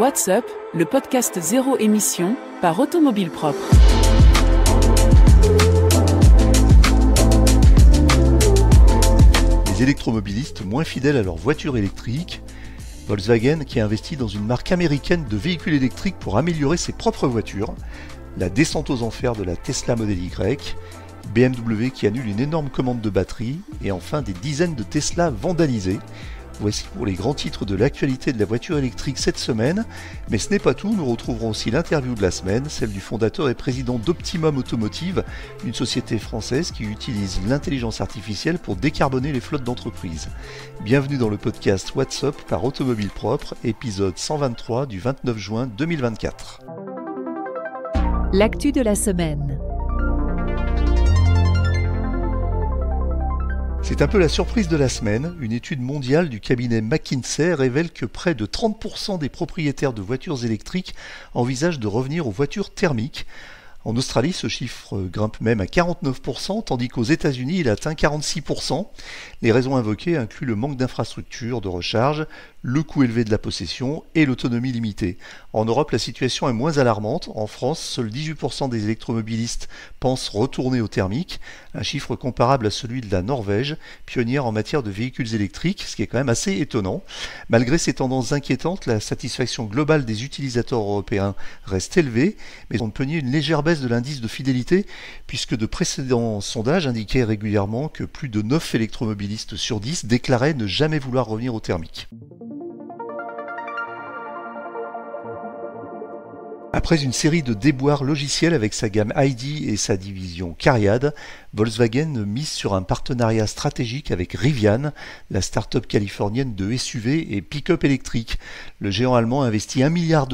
What's Up, le podcast zéro émission par Automobile Propre. Les électromobilistes moins fidèles à leur voiture électrique, Volkswagen qui a investi dans une marque américaine de véhicules électriques pour améliorer ses propres voitures, la descente aux enfers de la Tesla Model Y, BMW qui annule une énorme commande de batterie et enfin des dizaines de Tesla vandalisées. Voici pour les grands titres de l'actualité de la voiture électrique cette semaine, mais ce n'est pas tout, nous retrouverons aussi l'interview de la semaine, celle du fondateur et président d'Optimum Automotive, une société française qui utilise l'intelligence artificielle pour décarboner les flottes d'entreprises. Bienvenue dans le podcast What's Up par Automobile Propre, épisode 123 du 29 juin 2024. L'actu de la semaine. C'est un peu la surprise de la semaine. Une étude mondiale du cabinet McKinsey révèle que près de 30% des propriétaires de voitures électriques envisagent de revenir aux voitures thermiques. En Australie, ce chiffre grimpe même à 49%, tandis qu'aux États-Unis, il atteint 46%. Les raisons invoquées incluent le manque d'infrastructures de recharge, le coût élevé de la possession et l'autonomie limitée. En Europe, la situation est moins alarmante. En France, seuls 18% des électromobilistes pensent retourner au thermique, un chiffre comparable à celui de la Norvège, pionnière en matière de véhicules électriques, ce qui est quand même assez étonnant. Malgré ces tendances inquiétantes, la satisfaction globale des utilisateurs européens reste élevée, mais on peut nier une légère baisse de l'indice de fidélité, puisque de précédents sondages indiquaient régulièrement que plus de 9 électromobilistes sur 10 déclaraient ne jamais vouloir revenir au thermique. Après une série de déboires logiciels avec sa gamme ID et sa division Cariad, Volkswagen mise sur un partenariat stratégique avec Rivian, la start-up californienne de SUV et pick-up électrique. Le géant allemand investit $1 milliard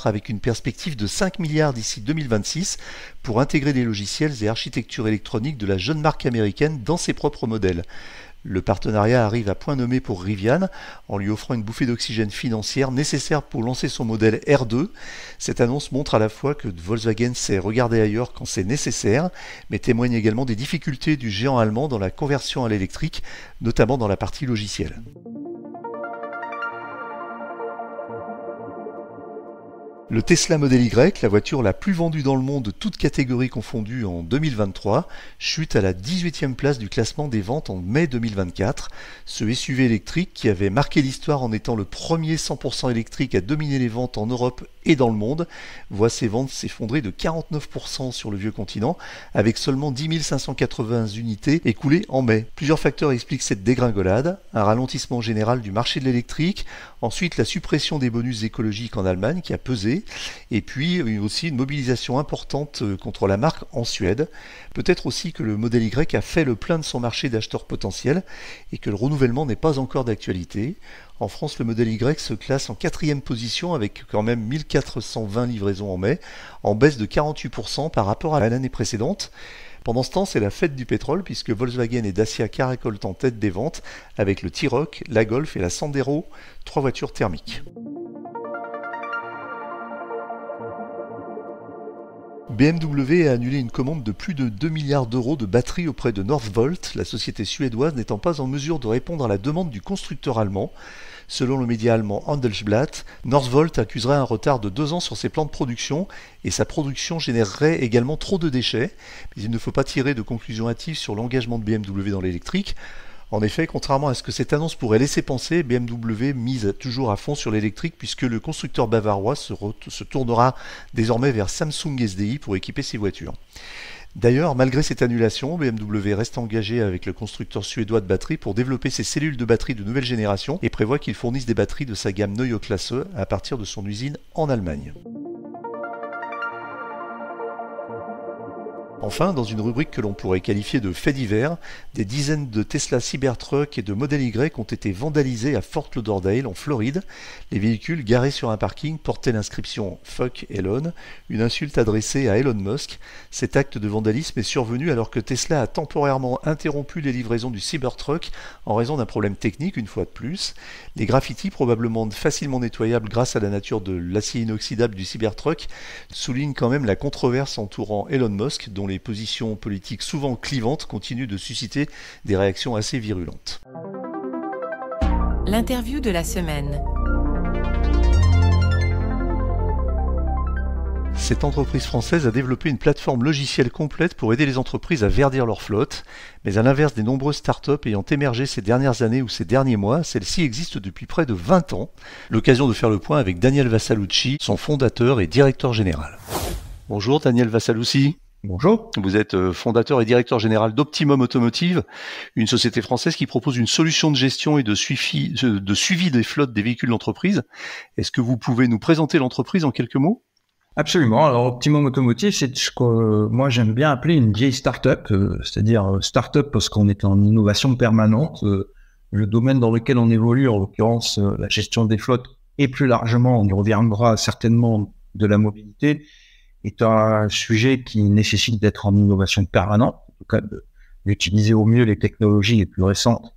avec une perspective de 5 milliards d'ici 2026 pour intégrer les logiciels et architectures électroniques de la jeune marque américaine dans ses propres modèles. Le partenariat arrive à point nommé pour Rivian en lui offrant une bouffée d'oxygène financière nécessaire pour lancer son modèle R2. Cette annonce montre à la fois que Volkswagen sait regarder ailleurs quand c'est nécessaire, mais témoigne également des difficultés du géant allemand dans la conversion à l'électrique, notamment dans la partie logicielle. Le Tesla Model Y, la voiture la plus vendue dans le monde, toutes catégories confondues en 2023, chute à la 18e place du classement des ventes en mai 2024. Ce SUV électrique, qui avait marqué l'histoire en étant le premier 100% électrique à dominer les ventes en Europe et dans le monde, voit ses ventes s'effondrer de 49% sur le vieux continent, avec seulement 10 580 unités écoulées en mai. Plusieurs facteurs expliquent cette dégringolade: un ralentissement général du marché de l'électrique, ensuite la suppression des bonus écologiques en Allemagne qui a pesé, et puis aussi une mobilisation importante contre la marque en Suède. Peut-être aussi que le Model Y a fait le plein de son marché d'acheteurs potentiels et que le renouvellement n'est pas encore d'actualité. En France, le Model Y se classe en 4e position avec quand même 1420 livraisons en mai, en baisse de 48% par rapport à l'année précédente. Pendant ce temps, c'est la fête du pétrole puisque Volkswagen et Dacia caracolent en tête des ventes avec le T-Roc, la Golf et la Sandero, 3 voitures thermiques. BMW a annulé une commande de plus de 2 milliards d'euros de batteries auprès de Northvolt, la société suédoise n'étant pas en mesure de répondre à la demande du constructeur allemand. Selon le média allemand Handelsblatt, Northvolt accuserait un retard de 2 ans sur ses plans de production et sa production générerait également trop de déchets. Mais il ne faut pas tirer de conclusions hâtives sur l'engagement de BMW dans l'électrique. En effet, contrairement à ce que cette annonce pourrait laisser penser, BMW mise toujours à fond sur l'électrique puisque le constructeur bavarois se tournera désormais vers Samsung SDI pour équiper ses voitures. D'ailleurs, malgré cette annulation, BMW reste engagé avec le constructeur suédois de batteries pour développer ses cellules de batterie de nouvelle génération et prévoit qu'il fournisse des batteries de sa gamme Neue Klasse à partir de son usine en Allemagne. Enfin, dans une rubrique que l'on pourrait qualifier de fait divers, des dizaines de Tesla Cybertruck et de Model Y ont été vandalisés à Fort Lauderdale, en Floride. Les véhicules garés sur un parking portaient l'inscription « Fuck Elon », une insulte adressée à Elon Musk. Cet acte de vandalisme est survenu alors que Tesla a temporairement interrompu les livraisons du Cybertruck en raison d'un problème technique, une fois de plus. Les graffitis, probablement facilement nettoyables grâce à la nature de l'acier inoxydable du Cybertruck, soulignent quand même la controverse entourant Elon Musk, dont les positions politiques souvent clivantes continuent de susciter des réactions assez virulentes. L'interview de la semaine. cette entreprise française a développé une plateforme logicielle complète pour aider les entreprises à verdir leur flotte. Mais à l'inverse des nombreuses startups ayant émergé ces dernières années ou ces derniers mois, celle-ci existe depuis près de 20 ans. L'occasion de faire le point avec Daniel Vassalucci, son fondateur et directeur général. Bonjour Daniel Vassalucci. Bonjour. Vous êtes fondateur et directeur général d'Optimum Automotive, une société française qui propose une solution de gestion et de suivi des flottes des véhicules d'entreprise. Est-ce que vous pouvez nous présenter l'entreprise en quelques mots ? Absolument. Alors, Optimum Automotive, c'est ce que moi j'aime bien appeler une vieille start-up, c'est-à-dire start-up parce qu'on est en innovation permanente. Le domaine dans lequel on évolue, en l'occurrence la gestion des flottes, et plus largement, on y reviendra certainement, de la mobilité, est un sujet qui nécessite d'être en innovation permanente, en tout cas d'utiliser au mieux les technologies les plus récentes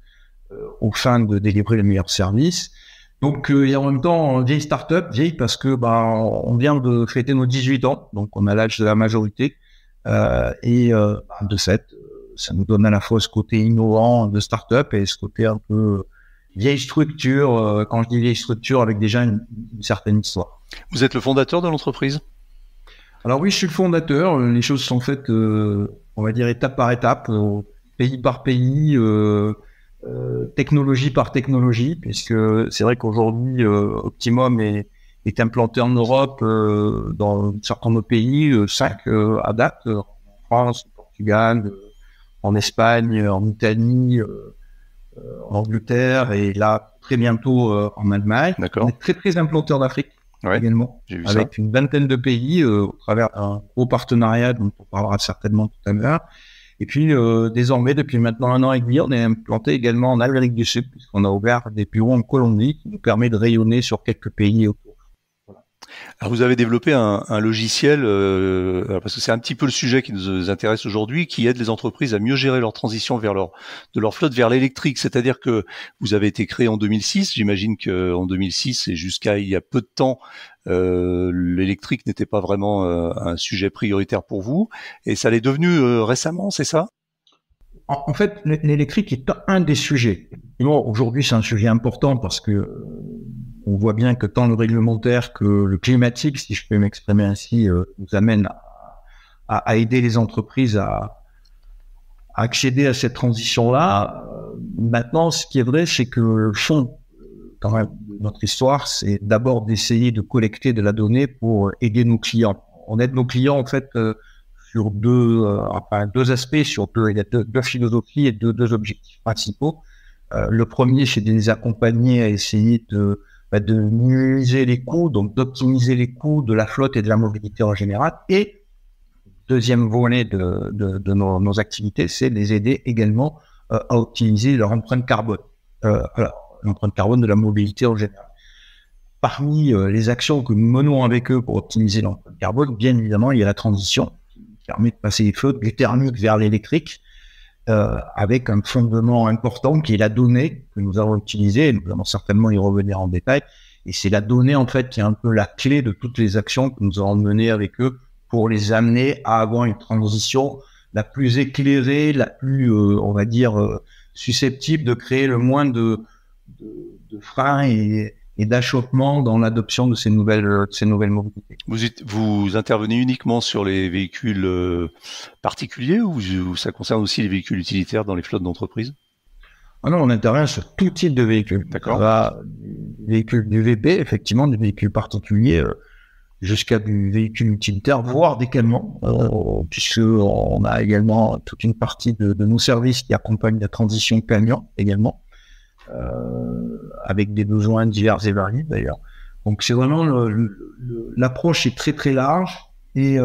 aux fins de délivrer les meilleurs services. Donc, et en même temps, vieille start-up, vieille parce que on vient de fêter nos 18 ans, donc on a l'âge de la majorité, de fait, ça nous donne à la fois ce côté innovant de start-up et ce côté un peu vieille structure, quand je dis vieille structure, avec déjà une certaine histoire. Vous êtes le fondateur de l'entreprise ? Alors oui, je suis le fondateur. Les choses sont faites, on va dire, étape par étape, pays par pays, technologie par technologie, puisque c'est vrai qu'aujourd'hui, Optimum est implanté en Europe, dans certains de nos pays, 5 à date, en France, au Portugal, en Espagne, en Italie, en Angleterre, et là, très bientôt en Allemagne. D'accord. On est très, très implanté en Afrique. Ouais, également, avec une vingtaine de pays au travers d'un gros partenariat dont on parlera certainement tout à l'heure. Et puis désormais, depuis maintenant 1 an et demi, on est implanté également en Amérique du Sud, puisqu'on a ouvert des bureaux en Colombie qui nous permet de rayonner sur quelques pays autour. Voilà. Alors vous avez développé un logiciel, parce que c'est un petit peu le sujet qui nous intéresse aujourd'hui, qui aide les entreprises à mieux gérer leur transition de leur flotte vers l'électrique. C'est-à-dire que vous avez été créé en 2006. J'imagine qu'en 2006 et jusqu'à il y a peu de temps, l'électrique n'était pas vraiment un sujet prioritaire pour vous. Et ça l'est devenu récemment, c'est ça ? En fait, l'électrique est un des sujets. Aujourd'hui, c'est un sujet important parce que on voit bien que tant le réglementaire que le climatique, si je peux m'exprimer ainsi, nous amène à aider les entreprises à accéder à cette transition-là. Maintenant, ce qui est vrai, c'est que le fond, quand même, de notre histoire, c'est d'abord d'essayer de collecter de la donnée pour aider nos clients. On aide nos clients, en fait, sur deux aspects, il y a deux philosophies et deux objectifs principaux. Le premier, c'est de les accompagner à essayer de minimiser les coûts, donc d'optimiser les coûts de la flotte et de la mobilité en général. Et deuxième volet de nos activités, c'est de les aider également à optimiser leur empreinte carbone, l'empreinte carbone de la mobilité en général. Parmi les actions que nous menons avec eux pour optimiser l'empreinte carbone, bien évidemment, il y a la transition qui permet de passer les flottes du thermique vers l'électrique, avec un fondement important qui est la donnée que nous allons utiliser, et nous allons certainement y revenir en détail, et c'est la donnée en fait qui est un peu la clé de toutes les actions que nous allons mener avec eux pour les amener à avoir une transition la plus éclairée, la plus, on va dire, susceptible de créer le moins de freins et d'achoppement dans l'adoption de ces nouvelles mobilités. Vous intervenez uniquement sur les véhicules particuliers ou ça concerne aussi les véhicules utilitaires dans les flottes d'entreprise ? Ah non, on intervient sur tout type de véhicules. D'accord. Du véhicule du VP, effectivement, du véhicule particulier, jusqu'à du véhicule utilitaire, voire des camions, puisqu'on a également toute une partie de nos services qui accompagnent la transition camion également. Avec des besoins divers et variés d'ailleurs. Donc c'est vraiment l'approche est très très large et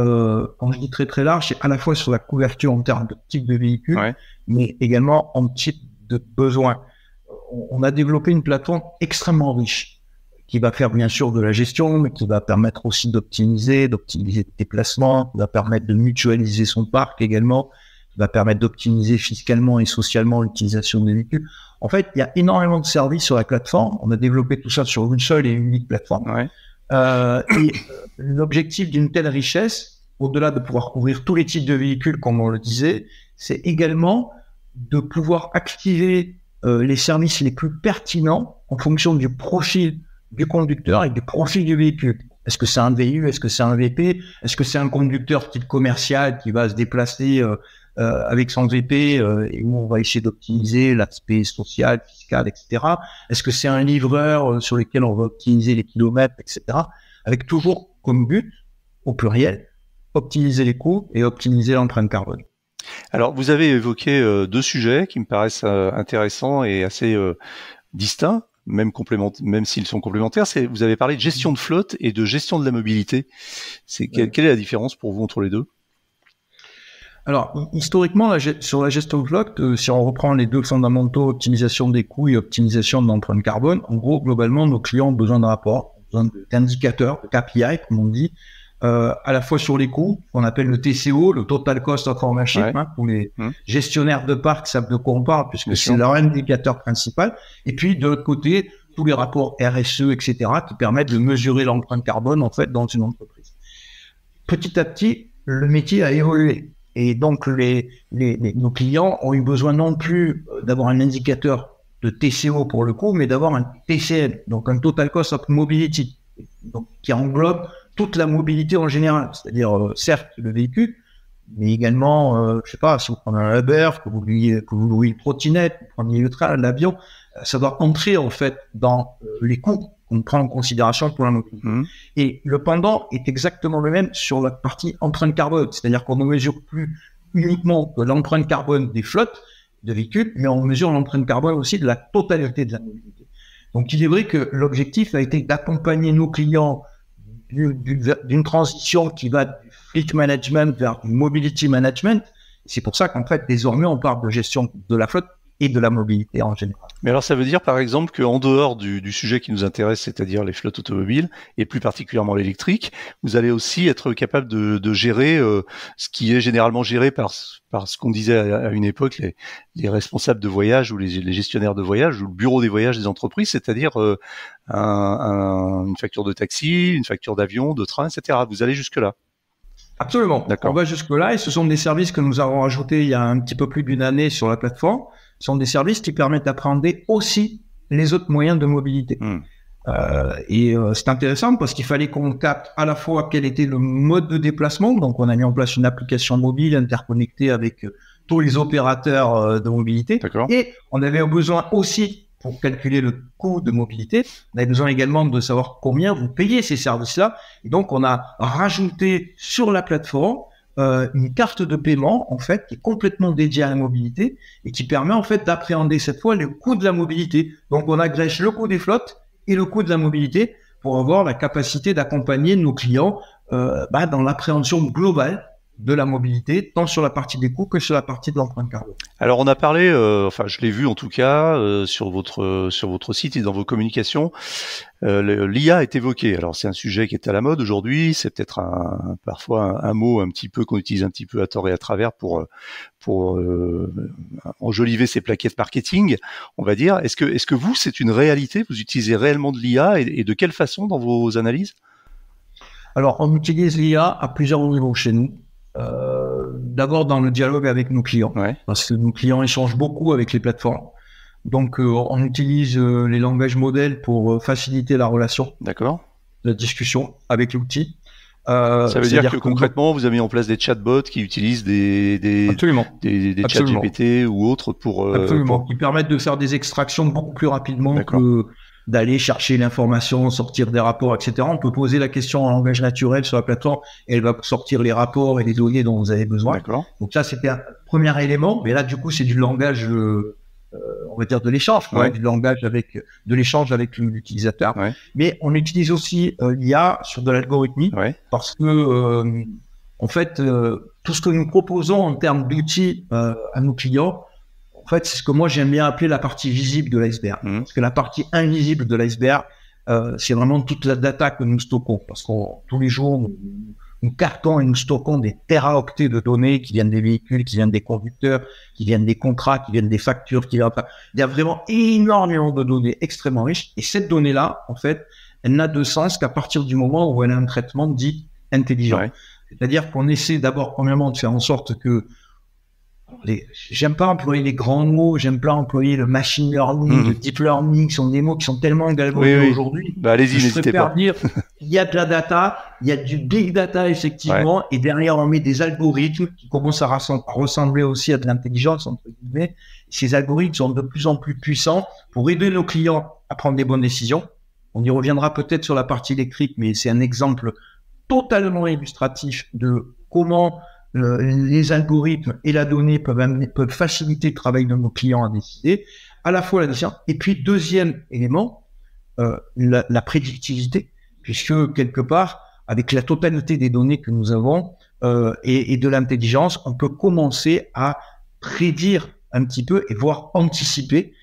quand je dis très très large, c'est à la fois sur la couverture en termes de type de véhicule, ouais, mais également en type de besoin. On a développé une plateforme extrêmement riche qui va faire bien sûr de la gestion, mais qui va permettre aussi d'optimiser les déplacements, qui va permettre de mutualiser son parc également, qui va permettre d'optimiser fiscalement et socialement l'utilisation des véhicules. En fait, il y a énormément de services sur la plateforme. On a développé tout ça sur une seule et unique plateforme. Ouais. L'objectif d'une telle richesse, au-delà de pouvoir couvrir tous les types de véhicules, comme on le disait, c'est également de pouvoir activer les services les plus pertinents en fonction du profil du conducteur et du profil du véhicule. Est-ce que c'est un VU? Est-ce que c'est un VP? Est-ce que c'est un conducteur type commercial qui va se déplacer avec son VP et où on va essayer d'optimiser l'aspect social, fiscal, etc. Est-ce que c'est un livreur sur lequel on va optimiser les kilomètres, etc. Avec toujours comme but, au pluriel, optimiser les coûts et optimiser l'empreinte carbone. Alors, vous avez évoqué deux sujets qui me paraissent intéressants et assez distincts, même s'ils sont complémentaires. Vous avez parlé de gestion de flotte et de gestion de la mobilité. Quelle est la différence pour vous entre les deux? Alors, historiquement, sur la gestion de flotte, si on reprend les deux fondamentaux, optimisation des coûts et optimisation de l'empreinte carbone, en gros, globalement, nos clients ont besoin de rapports, besoin d'indicateurs, de KPI, comme on dit, à la fois sur les coûts, qu'on appelle le TCO, le Total Cost of Ownership, pour les gestionnaires de parcs savent de quoi on parle, puisque c'est leur indicateur principal, et puis de l'autre côté, tous les rapports RSE, etc., qui permettent de mesurer l'empreinte carbone, en fait, dans une entreprise. Petit à petit, le métier a évolué. Et donc, nos clients ont eu besoin non plus d'avoir un indicateur de TCO pour le coût, mais d'avoir un TCM, donc un Total Cost of Mobility, donc, qui englobe toute la mobilité en général, c'est-à-dire certes le véhicule, mais également, je sais pas, si vous prenez un Uber, que vous louez une trottinette, que vous preniez le train, l'avion, ça doit entrer en fait dans les coûts qu'on prend en considération pour la mobilité. Et le pendant est exactement le même sur la partie empreinte carbone, c'est-à-dire qu'on ne mesure plus uniquement l'empreinte carbone des flottes de véhicules, mais on mesure l'empreinte carbone aussi de la totalité de la mobilité. Donc il est vrai que l'objectif a été d'accompagner nos clients d'une transition qui va du fleet management vers du mobility management. C'est pour ça qu'en fait, désormais, on parle de gestion de la flotte et de la mobilité en général. Mais alors ça veut dire par exemple qu'en dehors du sujet qui nous intéresse, c'est-à-dire les flottes automobiles, et plus particulièrement l'électrique, vous allez aussi être capable de gérer ce qui est généralement géré par ce qu'on disait à une époque, les responsables de voyage ou les gestionnaires de voyage ou le bureau des voyages des entreprises, c'est-à-dire une facture de taxi, une facture d'avion, de train, etc. Vous allez jusque-là? Absolument. On va jusque-là et ce sont des services que nous avons ajoutés il y a un petit peu plus d'une année sur la plateforme. Ce sont des services qui permettent d'appréhender aussi les autres moyens de mobilité. C'est intéressant parce qu'il fallait qu'on capte à la fois quel était le mode de déplacement. Donc, on a mis en place une application mobile interconnectée avec tous les opérateurs de mobilité. Et on avait besoin aussi, pour calculer le coût de mobilité, on avait besoin également de savoir combien vous payez ces services-là. Et donc, on a rajouté sur la plateforme une carte de paiement en fait qui est complètement dédiée à la mobilité et qui permet en fait d'appréhender cette fois le coût de la mobilité. Donc on agrège le coût des flottes et le coût de la mobilité pour avoir la capacité d'accompagner nos clients dans l'appréhension globale de la mobilité, tant sur la partie des coûts que sur la partie de l'empreinte carbone. Alors on a parlé, je l'ai vu en tout cas sur votre site et dans vos communications, l'IA est évoquée. Alors c'est un sujet qui est à la mode aujourd'hui, c'est peut-être parfois un mot un petit peu qu'on utilise un petit peu à tort et à travers pour enjoliver ses plaquettes marketing, on va dire. Est-ce que vous, c'est une réalité? Vous utilisez réellement de l'IA et de quelle façon dans vos analyses? Alors on utilise l'IA à plusieurs niveaux chez nous. D'abord dans le dialogue avec nos clients, parce que nos clients échangent beaucoup avec les plateformes. Donc on utilise les langages modèles pour faciliter la relation, la discussion avec l'outil. Ça veut dire que concrètement, vous avez mis en place des chatbots qui utilisent des chats GPT ou autres pour qui permettent de faire des extractions beaucoup plus rapidement que d'aller chercher l'information, sortir des rapports, etc. On peut poser la question en langage naturel sur la plateforme et elle va sortir les rapports et les données dont vous avez besoin. Donc ça, c'était un premier élément. Mais là, du coup, c'est du langage, on va dire de l'échange, du langage de l'échange avec l'utilisateur. Mais on utilise aussi l'IA sur de l'algorithmie parce que, en fait, tout ce que nous proposons en termes d'outils à nos clients, en fait, c'est ce que moi j'aime bien appeler la partie visible de l'iceberg. Parce que la partie invisible de l'iceberg, c'est vraiment toute la data que nous stockons. Parce que tous les jours, nous cartons et nous stockons des téraoctets de données qui viennent des véhicules, qui viennent des conducteurs, qui viennent des contrats, qui viennent des factures, il y a vraiment énormément de données extrêmement riches. Et cette donnée-là, en fait, elle n'a de sens qu'à partir du moment où elle a un traitement dit intelligent. C'est-à-dire qu'on essaie d'abord, premièrement, de faire en sorte que j'aime pas employer les grands mots, j'aime pas employer le machine learning, le deep learning, qui sont des mots qui sont tellement galvaudés aujourd'hui. Bah, allez-y, n'hésitez pas. Dire, il y a de la data, il y a du big data, effectivement, et derrière, on met des algorithmes qui commencent à ressembler aussi à de l'intelligence, entre guillemets. Ces algorithmes sont de plus en plus puissants pour aider nos clients à prendre des bonnes décisions. On y reviendra peut-être sur la partie électrique, mais c'est un exemple totalement illustratif de comment les algorithmes et la donnée peuvent faciliter le travail de nos clients à décider, à la fois la décision. Et puis, deuxième élément, la prédictivité, puisque quelque part, avec la totalité des données que nous avons et de l'intelligence, on peut commencer à prédire un petit peu et voire anticiper.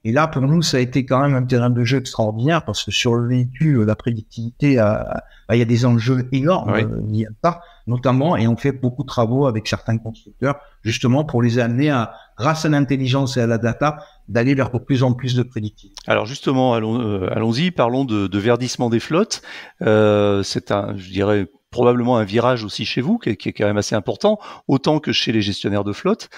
Et là, pour nous, ça a été quand même un terrain de jeu extraordinaire parce que sur le véhicule, la prédictivité, il y a des enjeux énormes liés à ça, notamment, et on fait beaucoup de travaux avec certains constructeurs, justement, pour les amener grâce à l'intelligence et à la data, d'aller vers de plus en plus de prédictivité. Alors justement, allons-y, parlons de verdissement des flottes. C'est je dirais, probablement un virage aussi chez vous, qui est quand même assez important, autant que chez les gestionnaires de flotte.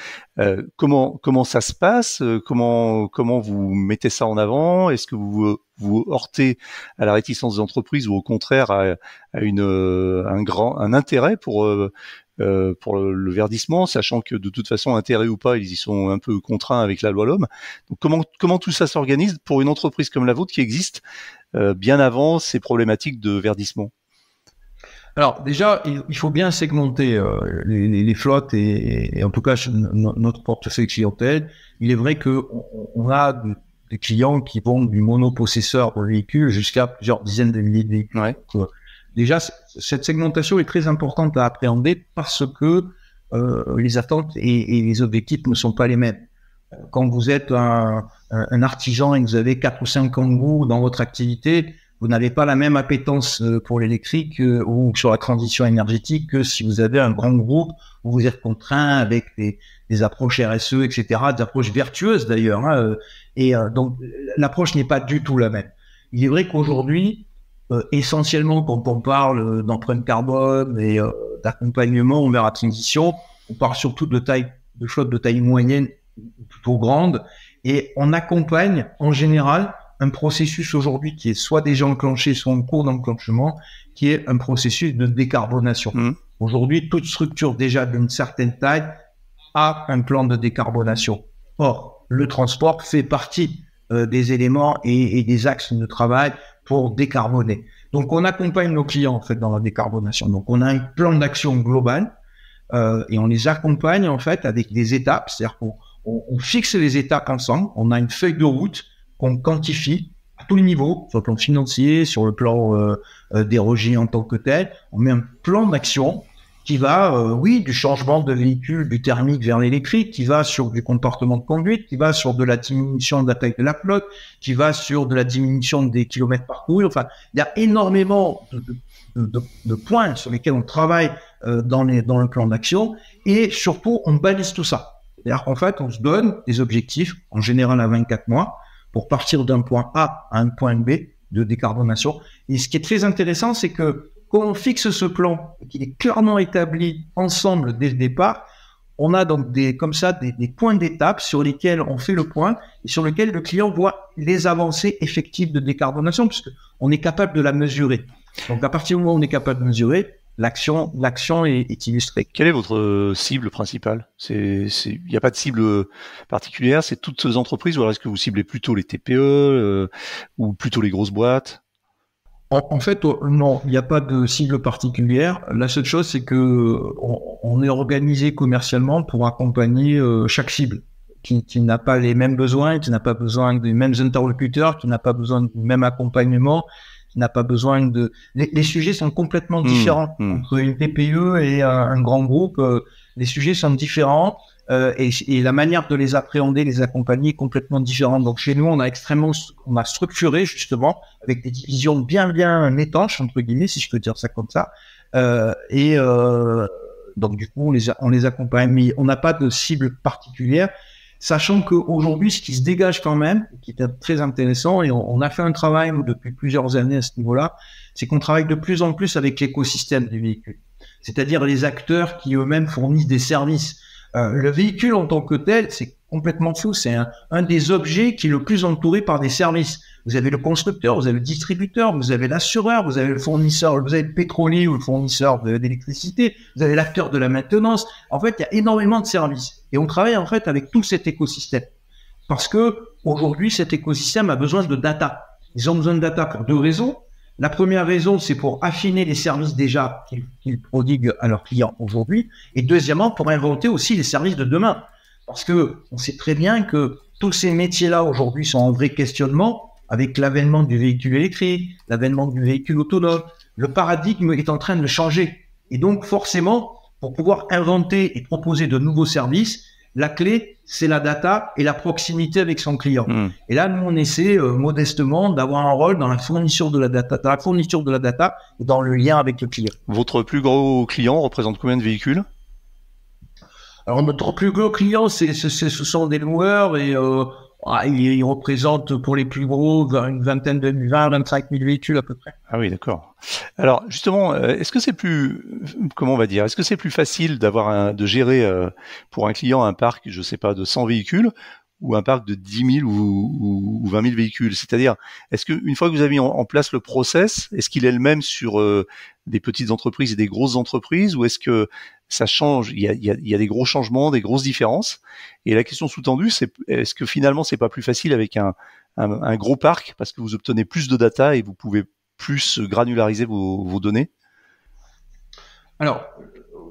Comment ça se passe? Comment vous mettez ça en avant? Est-ce que vous heurtez à la réticence des entreprises ou au contraire à un intérêt pour le verdissement, sachant que de toute façon, intérêt ou pas, ils y sont un peu contraints avec la loi L'Homme. Donc comment tout ça s'organise pour une entreprise comme la vôtre qui existe bien avant ces problématiques de verdissement? Alors déjà, il faut bien segmenter les flottes et en tout cas notre portefeuille clientèle. Il est vrai que on a des clients qui vont du monopossesseur de véhicules jusqu'à plusieurs dizaines de milliers de véhicules. Ouais. Donc, déjà, cette segmentation est très importante à appréhender parce que les attentes et les objectifs ne sont pas les mêmes. Quand vous êtes un artisan et que vous avez 4 ou 5 kangous dans votre activité, vous n'avez pas la même appétence pour l'électrique ou sur la transition énergétique que si vous avez un grand groupe où vous êtes contraint avec des approches RSE, etc., des approches vertueuses d'ailleurs. Donc, l'approche n'est pas du tout la même. Il est vrai qu'aujourd'hui, essentiellement, quand on parle d'empreinte carbone et d'accompagnement vers la transition, on parle surtout de flotte de taille moyenne ou plutôt grande, et on accompagne en général un processus aujourd'hui qui est soit déjà enclenché, soit en cours d'enclenchement, qui est un processus de décarbonation. Aujourd'hui, toute structure déjà d'une certaine taille a un plan de décarbonation. Or, le transport fait partie des éléments et des axes de travail pour décarboner. Donc, on accompagne nos clients en fait dans la décarbonation. Donc, on a un plan d'action global et on les accompagne en fait avec des étapes. C'est-à-dire qu'on fixe les étapes ensemble. On a une feuille de route qu'on quantifie à tous les niveaux, sur le plan financier, sur le plan des rejets en tant que tel. On met un plan d'action qui va, du changement de véhicule du thermique vers l'électrique, qui va sur du comportement de conduite, qui va sur de la diminution de la taille de la flotte, qui va sur de la diminution des kilomètres parcourus. Enfin, il y a énormément de points sur lesquels on travaille dans le plan d'action, et surtout, on balise tout ça. C'est-à-dire qu'en fait, on se donne des objectifs, en général à 24 mois, pour partir d'un point A à un point B de décarbonation. Et ce qui est très intéressant, c'est que quand on fixe ce plan, qu'il est clairement établi ensemble dès le départ, on a donc des points d'étape sur lesquels on fait le point et sur lesquels le client voit les avancées effectives de décarbonation, puisque on est capable de la mesurer. Donc à partir du moment où on est capable de mesurer, l'action est illustrée. Quelle est votre cible principale? Il n'y a pas de cible particulière, c'est toutes ces entreprises, ou alors est-ce que vous ciblez plutôt les TPE ou plutôt les grosses boîtes? En fait, non, il n'y a pas de cible particulière. La seule chose, c'est que on est organisé commercialement pour accompagner chaque cible qui n'a pas les mêmes besoins, qui n'a pas besoin des mêmes interlocuteurs, qui n'a pas besoin du même accompagnement, qui n'a pas besoin de... Les sujets sont complètement différents. Entre une TPE et un grand groupe, les sujets sont différents et la manière de les appréhender, les accompagner est complètement différente. Donc chez nous, on a structuré justement avec des divisions bien étanches, entre guillemets, si je peux dire ça comme ça. Donc du coup, on les accompagne, mais on n'a pas de cible particulière. Sachant qu'aujourd'hui, ce qui se dégage quand même, qui est très intéressant, et on a fait un travail depuis plusieurs années à ce niveau-là, c'est qu'on travaille de plus en plus avec l'écosystème du véhicule. C'est-à-dire les acteurs qui eux-mêmes fournissent des services Le véhicule en tant que tel, c'est complètement fou. C'est un des objets qui est le plus entouré par des services. Vous avez le constructeur, vous avez le distributeur, vous avez l'assureur, vous avez le fournisseur, vous avez le pétrolier ou le fournisseur d'électricité, vous avez l'acteur de la maintenance. En fait, il y a énormément de services. Et on travaille en fait avec tout cet écosystème. Parce que aujourd'hui, cet écosystème a besoin de data. Ils ont besoin de data pour deux raisons. La première raison, c'est pour affiner les services déjà qu'ils prodiguent à leurs clients aujourd'hui. Et deuxièmement, pour inventer aussi les services de demain. Parce que on sait très bien que tous ces métiers-là aujourd'hui sont en vrai questionnement avec l'avènement du véhicule électrique, l'avènement du véhicule autonome. Le paradigme est en train de changer. Et donc, forcément, pour pouvoir inventer et proposer de nouveaux services, la clé, c'est la data et la proximité avec son client. Et là, nous, on essaie modestement d'avoir un rôle dans la fourniture de la data, et dans le lien avec le client. Votre plus gros client représente combien de véhicules? Alors, notre plus gros client, ce sont des loueurs et ils représentent pour les plus gros une vingtaine de 25 000 véhicules à peu près. Ah oui, d'accord. Alors justement, est-ce que c'est plus, comment on va dire, est-ce que c'est plus facile de gérer pour un client un parc, je sais pas, de 100 véhicules ou un parc de 10 000 ou 20 000 véhicules? C'est-à-dire, est-ce qu'une fois que vous avez mis en place le process, est-ce qu'il est le même sur des petites entreprises et des grosses entreprises, ou est-ce que ça change? Il y a des gros changements, des grosses différences. Et la question sous-tendue, c'est est-ce que finalement c'est pas plus facile avec un gros parc parce que vous obtenez plus de data et vous pouvez plus granulariser vos données? Alors,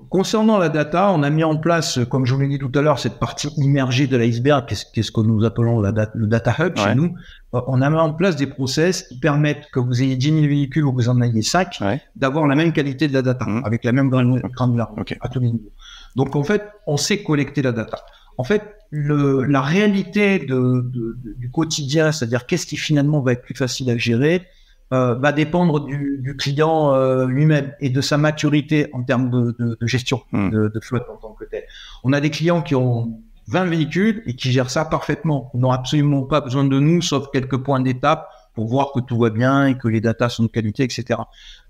concernant la data, on a mis en place, comme je vous l'ai dit tout à l'heure, cette partie immergée de l'iceberg, qu'est-ce que nous appelons le data hub chez nous. On a mis en place des process qui permettent que vous ayez 10 000 véhicules ou que vous en ayez 5, d'avoir la même qualité de la data, avec la même granularité à tous les niveaux. Donc, en fait, on sait collecter la data. En fait, la réalité du quotidien, c'est-à-dire qu'est-ce qui finalement va être plus facile à gérer, va dépendre du client lui-même et de sa maturité en termes de gestion de flotte en tant que tel. On a des clients qui ont 20 véhicules et qui gèrent ça parfaitement. Ils n'ont absolument pas besoin de nous, sauf quelques points d'étape pour voir que tout va bien et que les datas sont de qualité, etc.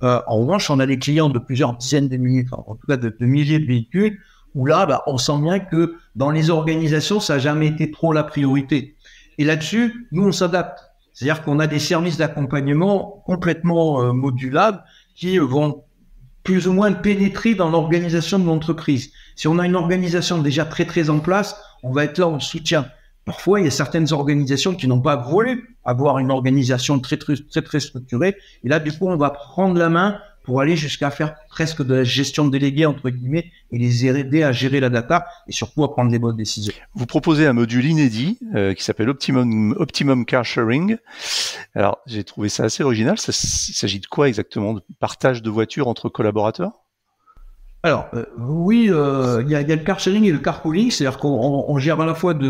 En revanche, on a des clients de plusieurs dizaines de milliers, enfin, en tout cas de milliers de véhicules, où là, on sent bien que dans les organisations, ça n'a jamais été trop la priorité. Et là-dessus, nous, on s'adapte. C'est-à-dire qu'on a des services d'accompagnement complètement modulables qui vont plus ou moins pénétrer dans l'organisation de l'entreprise. Si on a une organisation déjà très en place, on va être là en soutien. Parfois, il y a certaines organisations qui n'ont pas voulu avoir une organisation très structurée. Et là, du coup, on va prendre la main pour aller jusqu'à faire presque de la gestion déléguée, entre guillemets, et les aider à gérer la data et surtout à prendre les bonnes décisions. Vous proposez un module inédit qui s'appelle Optimum Car Sharing. Alors, j'ai trouvé ça assez original. Il s'agit de quoi exactement? De partage de voitures entre collaborateurs? Alors, oui, il y a le car sharing et le carpooling, c'est-à-dire qu'on gère à la fois du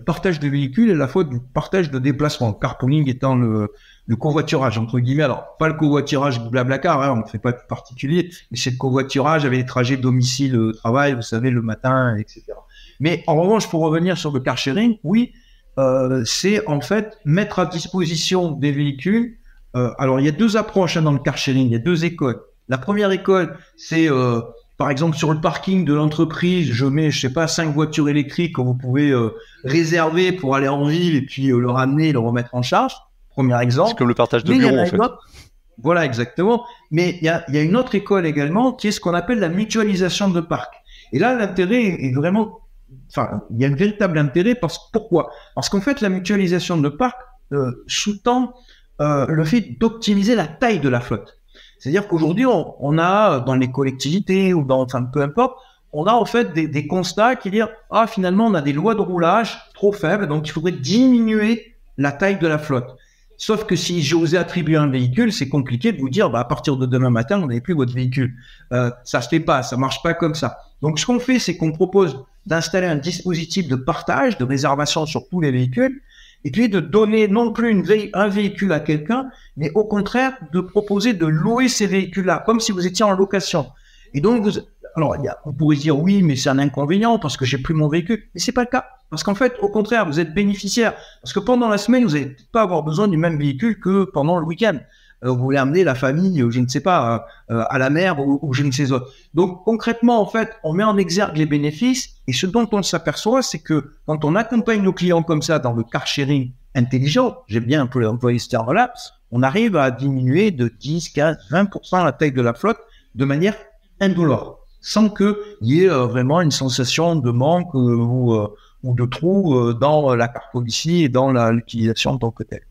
partage de véhicules et à la fois du partage de déplacements. Carpooling étant le covoiturage, entre guillemets. Alors, pas le covoiturage du Blablacar, on ne fait pas de particulier, mais c'est le covoiturage avec les trajets domicile-travail, vous savez, le matin, etc. Mais en revanche, pour revenir sur le car sharing, oui, c'est en fait mettre à disposition des véhicules. Alors, il y a deux approches dans le car sharing, il y a deux écoles. La première école, c'est par exemple sur le parking de l'entreprise, je mets, je sais pas, 5 voitures électriques que vous pouvez réserver pour aller en ville et puis le ramener et le remettre en charge. Premier exemple. C'est comme le partage de bureau en fait. Voilà, exactement. Mais il y a une autre école également qui est ce qu'on appelle la mutualisation de parc. Et là, l'intérêt est vraiment, enfin, il y a un véritable intérêt pourquoi? Parce qu'en fait, la mutualisation de parc sous-tend le fait d'optimiser la taille de la flotte. C'est-à-dire qu'aujourd'hui, on a dans les collectivités ou enfin peu importe, on a en fait des constats qui disent finalement on a des lois de roulage trop faibles, donc il faudrait diminuer la taille de la flotte. Sauf que si j'osais attribuer un véhicule, c'est compliqué de vous dire à partir de demain matin, vous n'avez plus votre véhicule. Ça se fait pas, ça marche pas comme ça. Donc ce qu'on fait, c'est qu'on propose d'installer un dispositif de partage, de réservation sur tous les véhicules. Et puis de donner non plus un véhicule à quelqu'un, mais au contraire de proposer de louer ces véhicules-là, comme si vous étiez en location. Et donc, on pourrait dire oui, mais c'est un inconvénient parce que j'ai plus mon véhicule. Mais c'est pas le cas. Parce qu'en fait, au contraire, vous êtes bénéficiaire. Parce que pendant la semaine, vous n'allez pas avoir besoin du même véhicule que pendant le week-end. vous voulez amener la famille, je ne sais pas, à la mer ou je ne sais quoi. Donc concrètement, en fait, on met en exergue les bénéfices et ce dont on s'aperçoit, c'est que quand on accompagne nos clients comme ça dans le car sharing intelligent, j'aime bien un peu employer ce terme-là, on arrive à diminuer de 10, 15, 20% la taille de la flotte de manière indolore, sans qu'il y ait vraiment une sensation de manque ou de trou dans la car policy et dans l'utilisation en tant que telle.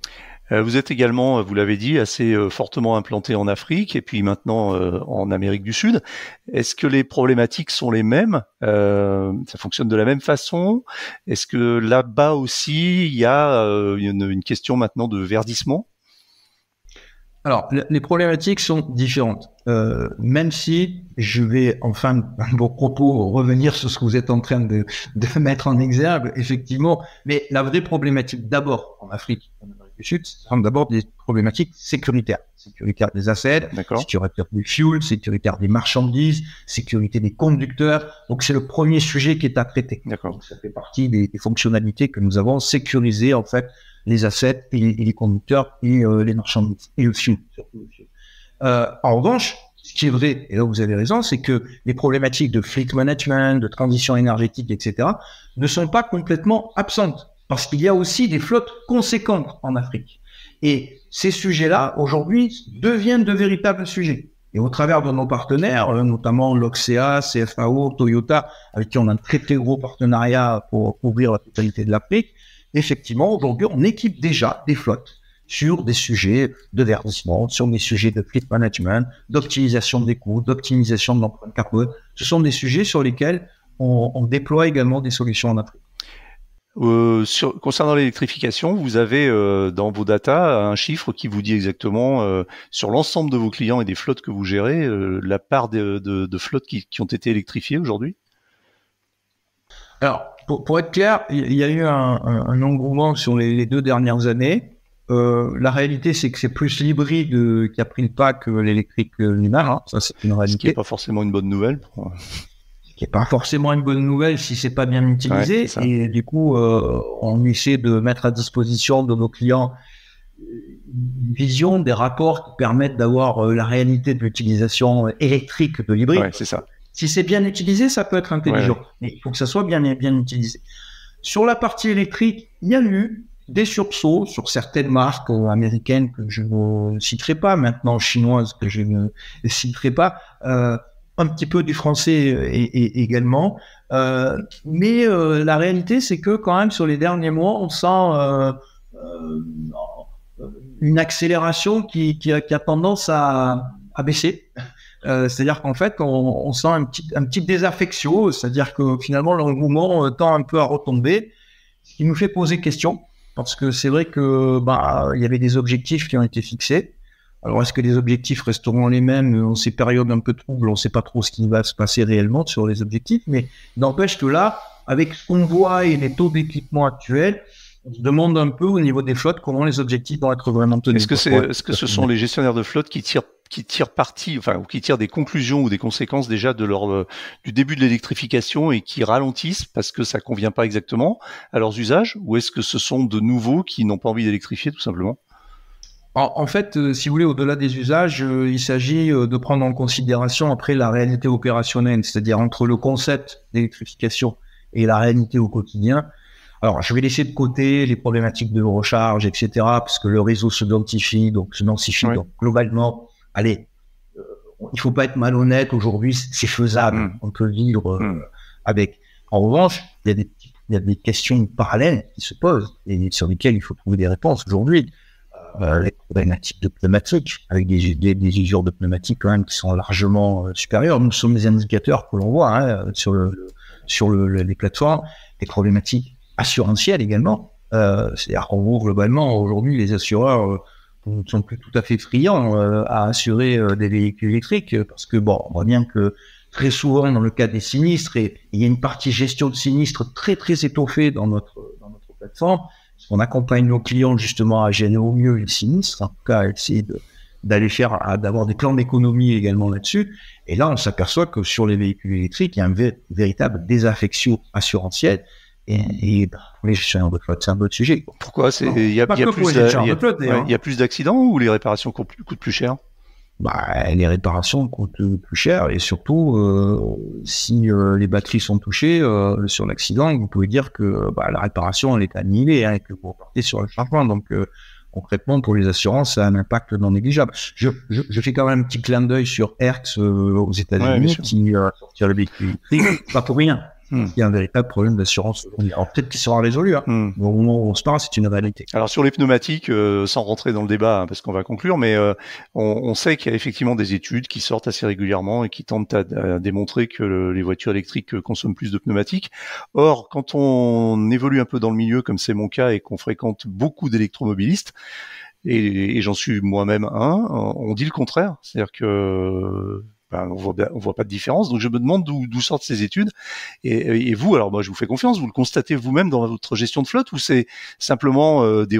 Vous êtes également, vous l'avez dit, assez fortement implanté en Afrique et puis maintenant en Amérique du Sud. Est-ce que les problématiques sont les mêmes? Ça fonctionne de la même façon? Est-ce que là-bas aussi, il y a une question maintenant de verdissement? Alors, les problématiques sont différentes. Même si je vais, en fin de vos propos, revenir sur ce que vous êtes en train de mettre en exergue, effectivement. Mais la vraie problématique, d'abord, en Afrique, en Amérique du Sud, ce sont d'abord des problématiques sécuritaires. Sécuritaire des assets, sécuritaire du fuel, sécuritaire des marchandises, sécurité des conducteurs. Donc, c'est le premier sujet qui est à traiter. Donc, ça fait partie des fonctionnalités que nous avons sécurisées, en fait, les assets et les conducteurs et les marchandises et le fuel, surtout le fuel. En revanche, ce qui est vrai, et là vous avez raison, c'est que les problématiques de fleet management, de transition énergétique, etc., ne sont pas complètement absentes, parce qu'il y a aussi des flottes conséquentes en Afrique. Et ces sujets-là, aujourd'hui, deviennent de véritables sujets. Et au travers de nos partenaires, notamment l'Oxea, CFAO, Toyota, avec qui on a un très très gros partenariat pour couvrir la totalité de l'Afrique, effectivement, aujourd'hui, on équipe déjà des flottes sur des sujets de verdissement, sur des sujets de fleet management, d'optimisation des coûts, d'optimisation de l'empreinte carbone. Ce sont des sujets sur lesquels on déploie également des solutions en Afrique. Concernant l'électrification, vous avez dans vos data un chiffre qui vous dit exactement sur l'ensemble de vos clients et des flottes que vous gérez, la part de flottes qui ont été électrifiées aujourd'hui? Alors, pour être clair, il y a eu un engouement sur les 2 dernières années. La réalité, c'est que c'est plus l'hybride qui a pris le pas que l'électrique lunaire. Hein. Ça, c'est une réalité. Ce qui n'est pas forcément une bonne nouvelle. Ce qui n'est pas forcément une bonne nouvelle si c'est pas bien utilisé. Ouais, et du coup, on essaie de mettre à disposition de nos clients une vision, des rapports qui permettent d'avoir la réalité de l'utilisation électrique de l'hybride. Ouais, c'est ça. Si c'est bien utilisé, ça peut être intelligent. Ouais. Mais il faut que ça soit bien utilisé. Sur la partie électrique, il y a eu des sursauts sur certaines marques américaines que je ne citerai pas, maintenant chinoises que je ne citerai pas, un petit peu du français également. Mais la réalité, c'est que quand même, sur les derniers mois, on sent une accélération qui a tendance à baisser. C'est-à-dire qu'en fait, on sent un petit désaffection, c'est-à-dire que finalement, l'engouement tend un peu à retomber, ce qui nous fait poser question, parce que c'est vrai que il y avait des objectifs qui ont été fixés. Alors, est-ce que les objectifs resteront les mêmes en ces périodes un peu troubles? On ne sait pas trop ce qui va se passer réellement sur les objectifs, mais n'empêche que là, avec ce qu'on voit et les taux d'équipement actuels, on se demande un peu au niveau des flottes comment les objectifs vont être vraiment tenus. Est-ce que ce sont les gestionnaires de flotte qui tirent parti, enfin, ou qui tirent des conclusions ou des conséquences déjà de du début de l'électrification et qui ralentissent parce que ça convient pas exactement à leurs usages, ou est-ce que ce sont de nouveaux qui n'ont pas envie d'électrifier tout simplement? En fait, si vous voulez, au-delà des usages, il s'agit de prendre en considération après la réalité opérationnelle, c'est-à-dire entre le concept d'électrification et la réalité au quotidien. Alors, je vais laisser de côté les problématiques de recharge, etc., parce que le réseau se densifie. Oui. Donc, globalement, allez, il faut pas être malhonnête. Aujourd'hui, c'est faisable. On peut vivre avec. En revanche, il y a des questions parallèles qui se posent et sur lesquelles il faut trouver des réponses aujourd'hui. Les problématiques de pneumatiques, avec des usures de pneumatiques quand même qui sont largement supérieures. Nous sommes des indicateurs que l'on voit sur les plateformes, des problématiques assurantielles également. C'est-à-dire qu'en gros, globalement, aujourd'hui, les assureurs ne sont plus tout à fait friands à assurer des véhicules électriques parce que, on voit bien que très souvent, dans le cas des sinistres, il y a une partie gestion de sinistres très, très étoffée dans notre plateforme. On accompagne nos clients justement à gérer au mieux les sinistres, en tout cas à essayer d'avoir des plans d'économie également là-dessus. Et là, on s'aperçoit que sur les véhicules électriques, il y a un véritable désaffection assurantielle Et pour les gestionnaires de flotte, c'est un autre sujet. Pourquoi? Il y a plus d'accidents ou les réparations coûtent plus cher? Les réparations coûtent plus cher et surtout, si les batteries sont touchées sur l'accident, vous pouvez dire que la réparation elle est annihilée et que vous repartez sur le changement. Donc concrètement, pour les assurances, ça a un impact non négligeable. Je fais quand même un petit clin d'œil sur Hertz aux États-Unis qui sortir le véhicule électrique, pas pour rien. Il y a un véritable problème d'assurance. Alors peut-être qu'il sera résolu. Au moment où on se parle, c'est une réalité. Alors sur les pneumatiques, sans rentrer dans le débat, parce qu'on va conclure, mais on sait qu'il y a effectivement des études qui sortent assez régulièrement et qui tentent à démontrer que les voitures électriques consomment plus de pneumatiques. Or, quand on évolue un peu dans le milieu, comme c'est mon cas, et qu'on fréquente beaucoup d'électromobilistes, et j'en suis moi-même on dit le contraire. C'est-à-dire que on voit pas de différence. Donc je me demande d'où sortent ces études. Et vous, alors moi je vous fais confiance, vous le constatez vous-même dans votre gestion de flotte ou c'est simplement des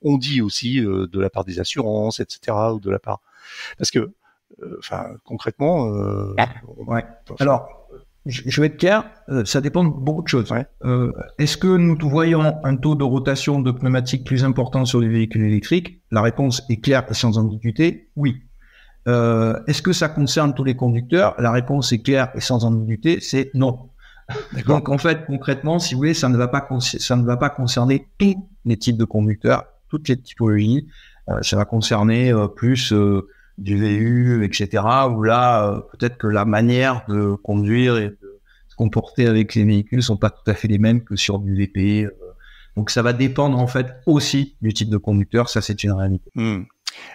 on-dit aussi de la part des assurances, etc. ou de la part parce que concrètement. Alors je vais être clair, ça dépend de beaucoup de choses. Est-ce que nous voyons un taux de rotation de pneumatiques plus important sur les véhicules électriques? La réponse est claire et sans ambiguïté, oui. Est-ce que ça concerne tous les conducteurs? La réponse est claire et sans ambiguïté, c'est non. Donc en fait, concrètement, si vous voulez, ça ne va pas concerner tous les types de conducteurs, toutes les typologies. Ça va concerner plus du VU, etc. Où là, peut-être que la manière de conduire et de se comporter avec les véhicules sont pas tout à fait les mêmes que sur du VP. Donc ça va dépendre en fait aussi du type de conducteur. Ça, c'est une réalité.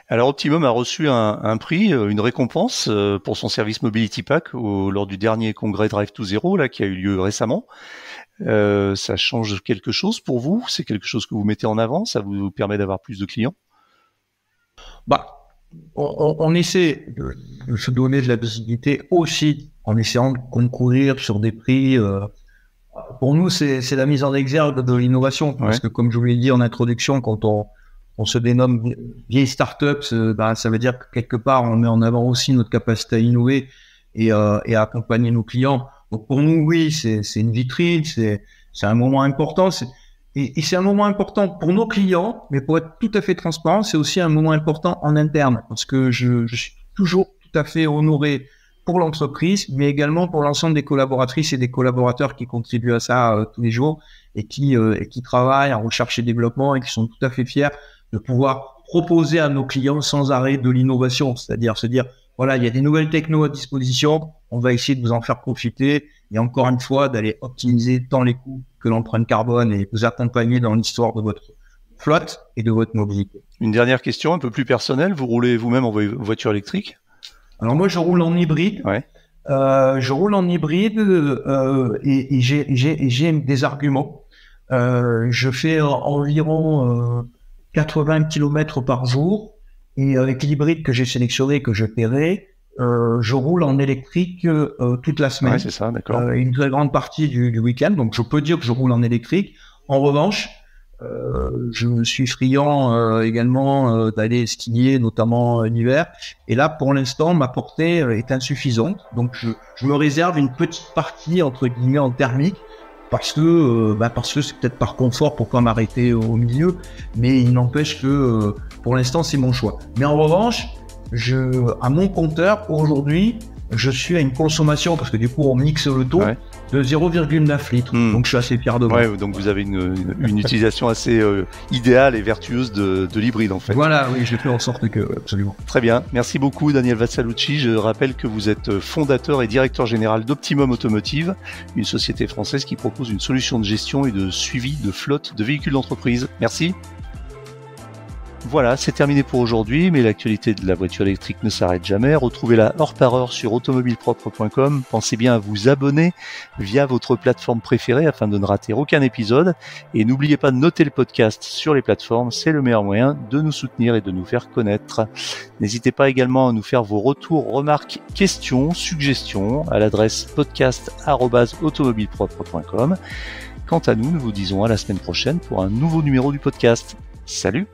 Alors Optimum a reçu un prix, une récompense pour son service Mobility Pack lors du dernier congrès Drive to Zero là qui a eu lieu récemment. Ça change quelque chose pour vous? C'est quelque chose que vous mettez en avant? Ça vous permet d'avoir plus de clients? On essaie de se donner de la visibilité aussi en essayant de concourir sur des prix. Pour nous, c'est la mise en exergue de l'innovation parce que comme je vous l'ai dit en introduction, quand on se dénomme vieille start-up, ça veut dire que quelque part, on met en avant aussi notre capacité à innover et à accompagner nos clients. Donc pour nous, oui, c'est une vitrine, c'est un moment important. Et c'est un moment important pour nos clients, mais pour être tout à fait transparent, c'est aussi un moment important en interne parce que je suis toujours tout à fait honoré pour l'entreprise, mais également pour l'ensemble des collaboratrices et des collaborateurs qui contribuent à ça tous les jours et qui travaillent en recherche et développement et qui sont tout à fait fiers de pouvoir proposer à nos clients sans arrêt de l'innovation, c'est-à-dire se dire, voilà, il y a des nouvelles technos à disposition, on va essayer de vous en faire profiter et encore une fois d'aller optimiser tant les coûts que l'empreinte carbone et vous accompagner dans l'histoire de votre flotte et de votre mobilité. Une dernière question un peu plus personnelle, vous roulez vous-même en voiture électrique? Alors moi je roule en hybride. Je roule en hybride et j'ai des arguments. Je fais environ 80 km par jour et avec l'hybride que j'ai sélectionné, que je paierai, je roule en électrique toute la semaine. C'est ça, d'accord. Une très grande partie du week-end, donc je peux dire que je roule en électrique. En revanche, je suis friand également d'aller skier, notamment l'hiver. Et là, pour l'instant, ma portée est insuffisante. Donc, je me réserve une petite partie, entre guillemets, en thermique, parce que c'est peut-être par confort pour pas m'arrêter au milieu. Mais il n'empêche que, pour l'instant, c'est mon choix. Mais en revanche, à mon compteur, aujourd'hui, je suis à une consommation, parce que du coup, on mixe le taux, de 0,9 litres. Donc, je suis assez fier de moi. Donc, vous avez une utilisation assez idéale et vertueuse de l'hybride, en fait. Voilà, oui, je fais en sorte que, absolument. Très bien. Merci beaucoup, Daniel Vassalucci. Je rappelle que vous êtes fondateur et directeur général d'Optimum Automotive, une société française qui propose une solution de gestion et de suivi de flotte de véhicules d'entreprise. Merci. Voilà, c'est terminé pour aujourd'hui, mais l'actualité de la voiture électrique ne s'arrête jamais. Retrouvez-la heure par heure sur automobilepropre.com. Pensez bien à vous abonner via votre plateforme préférée afin de ne rater aucun épisode. Et n'oubliez pas de noter le podcast sur les plateformes, c'est le meilleur moyen de nous soutenir et de nous faire connaître. N'hésitez pas également à nous faire vos retours, remarques, questions, suggestions à l'adresse podcast@automobilepropre.com. Quant à nous, nous vous disons à la semaine prochaine pour un nouveau numéro du podcast. Salut!